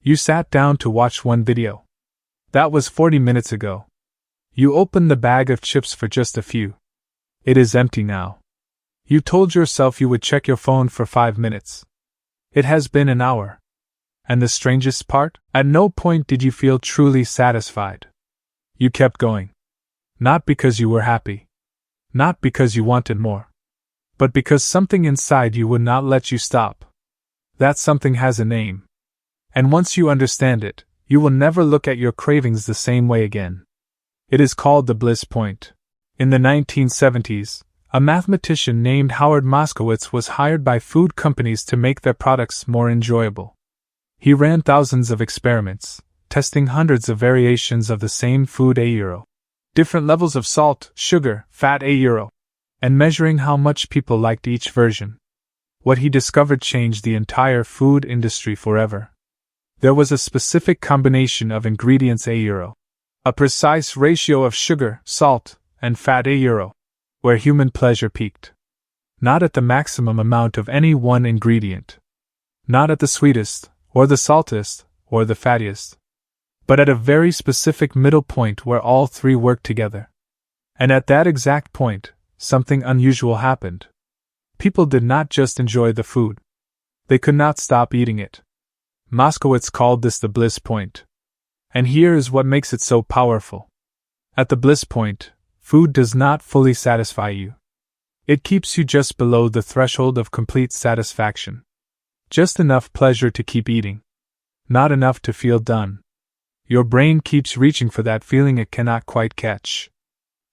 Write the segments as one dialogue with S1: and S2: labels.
S1: You sat down to watch one video. That was 40 minutes ago. You opened the bag of chips for just a few. It is empty now. You told yourself you would check your phone for 5 minutes. It has been an hour. And the strangest part? At no point did you feel truly satisfied. You kept going. Not because you were happy. Not because you wanted more. But because something inside you would not let you stop. That something has a name. And once you understand it, you will never look at your cravings the same way again. It is called the bliss point. In the 1970s, a mathematician named Howard Moskowitz was hired by food companies to make their products more enjoyable. He ran thousands of experiments, testing hundreds of variations of the same food €, different levels of salt, sugar, fat €, and measuring how much people liked each version. What he discovered changed the entire food industry forever. There was a specific combination of ingredients €, a precise ratio of sugar, salt, and fat €, where human pleasure peaked. Not at the maximum amount of any one ingredient. Not at the sweetest, or the saltest, or the fattiest. But at a very specific middle point where all three worked together. And at that exact point, something unusual happened. People did not just enjoy the food. They could not stop eating it. Moskowitz called this the bliss point. And here is what makes it so powerful. At the bliss point, food does not fully satisfy you. It keeps you just below the threshold of complete satisfaction. Just enough pleasure to keep eating. Not enough to feel done. Your brain keeps reaching for that feeling it cannot quite catch.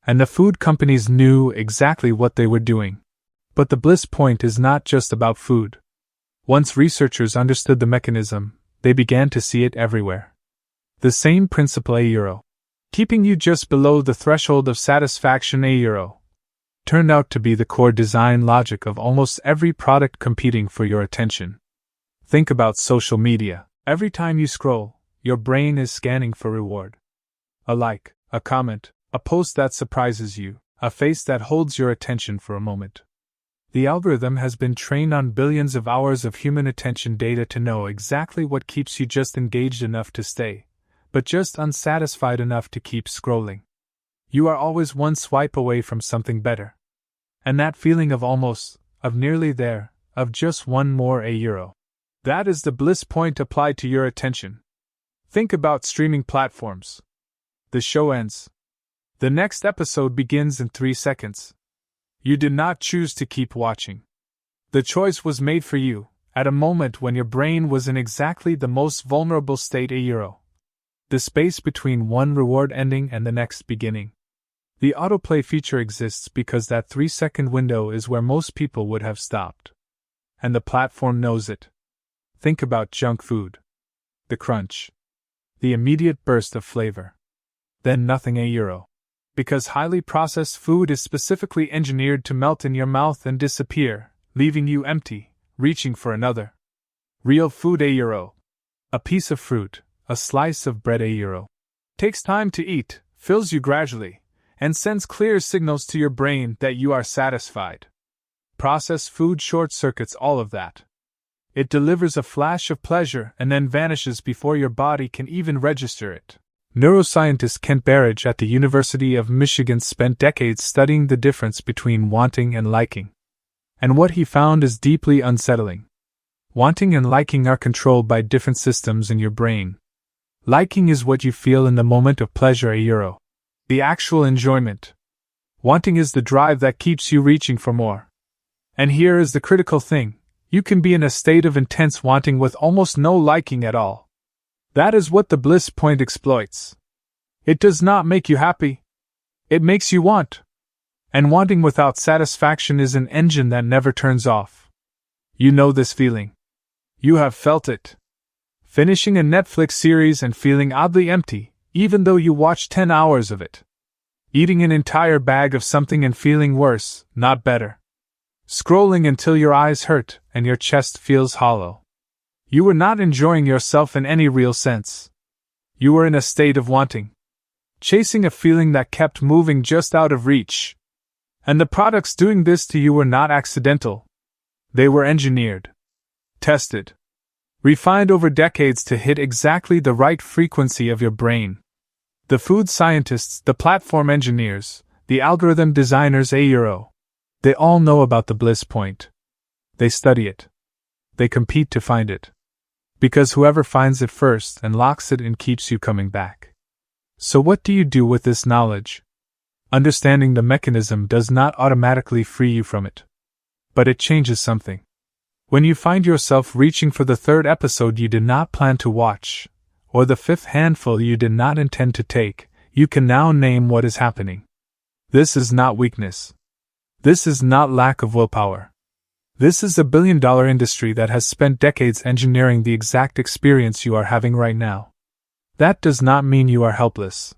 S1: And the food companies knew exactly what they were doing. But the bliss point is not just about food. Once researchers understood the mechanism, they began to see it everywhere. The same principle €, keeping you just below the threshold of satisfaction €, turned out to be the core design logic of almost every product competing for your attention. Think about social media. Every time you scroll, your brain is scanning for reward. A like, a comment, a post that surprises you, a face that holds your attention for a moment. The algorithm has been trained on billions of hours of human attention data to know exactly what keeps you just engaged enough to stay, but just unsatisfied enough to keep scrolling. You are always one swipe away from something better. And that feeling of almost, of nearly there, of just one more €. That is the bliss point applied to your attention. Think about streaming platforms. The show ends. The next episode begins in 3 seconds. You did not choose to keep watching. The choice was made for you, at a moment when your brain was in exactly the most vulnerable state €. The space between one reward ending and the next beginning. The autoplay feature exists because that 3-second window is where most people would have stopped. And the platform knows it. Think about junk food. The crunch. The immediate burst of flavor. Then nothing €. Because highly processed food is specifically engineered to melt in your mouth and disappear, leaving you empty, reaching for another. Real food €. A piece of fruit, a slice of bread €. Takes time to eat, fills you gradually, and sends clear signals to your brain that you are satisfied. Processed food short-circuits all of that. It delivers a flash of pleasure and then vanishes before your body can even register it. Neuroscientist Kent Berridge at the University of Michigan spent decades studying the difference between wanting and liking. And what he found is deeply unsettling. Wanting and liking are controlled by different systems in your brain. Liking is what you feel in the moment of pleasure €. The actual enjoyment. Wanting is the drive that keeps you reaching for more. And here is the critical thing. You can be in a state of intense wanting with almost no liking at all. That is what the bliss point exploits. It does not make you happy. It makes you want. And wanting without satisfaction is an engine that never turns off. You know this feeling. You have felt it. Finishing a Netflix series and feeling oddly empty, even though you watched 10 hours of it. Eating an entire bag of something and feeling worse, not better. Scrolling until your eyes hurt and your chest feels hollow. You were not enjoying yourself in any real sense. You were in a state of wanting. Chasing a feeling that kept moving just out of reach. And the products doing this to you were not accidental. They were engineered. Tested. refined over decades to hit exactly the right frequency of your brain. The food scientists, the platform engineers, the algorithm designers, they all know about the bliss point. They study it. They compete to find it. Because whoever finds it first and locks it in keeps you coming back. So what do you do with this knowledge? Understanding the mechanism does not automatically free you from it. But it changes something. When you find yourself reaching for the third episode you did not plan to watch, or the fifth handful you did not intend to take, you can now name what is happening. This is not weakness. This is not lack of willpower. This is a billion-dollar industry that has spent decades engineering the exact experience you are having right now. That does not mean you are helpless.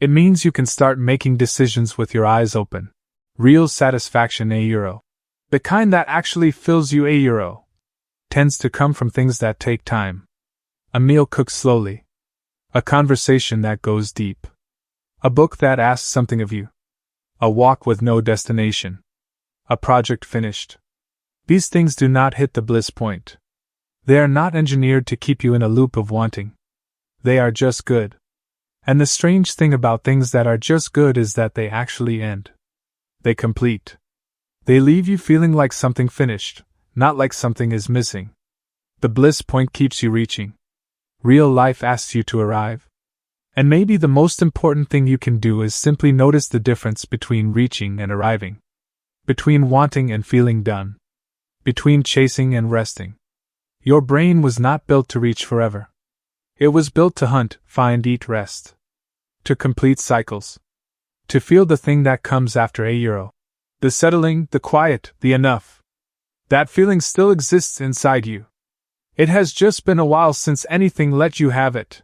S1: It means you can start making decisions with your eyes open. Real satisfaction, the kind that actually fills you, tends to come from things that take time. A meal cooked slowly. A conversation that goes deep. A book that asks something of you. A walk with no destination. A project finished. These things do not hit the bliss point. They are not engineered to keep you in a loop of wanting. They are just good. And the strange thing about things that are just good is that they actually end. They complete. They leave you feeling like something finished, not like something is missing. The bliss point keeps you reaching. Real life asks you to arrive. And maybe the most important thing you can do is simply notice the difference between reaching and arriving. Between wanting and feeling done. Between chasing and resting. Your brain was not built to reach forever. It was built to hunt, find, eat, rest. To complete cycles. To feel the thing that comes after the settling, the quiet, the enough. That feeling still exists inside you. It has just been a while since anything let you have it.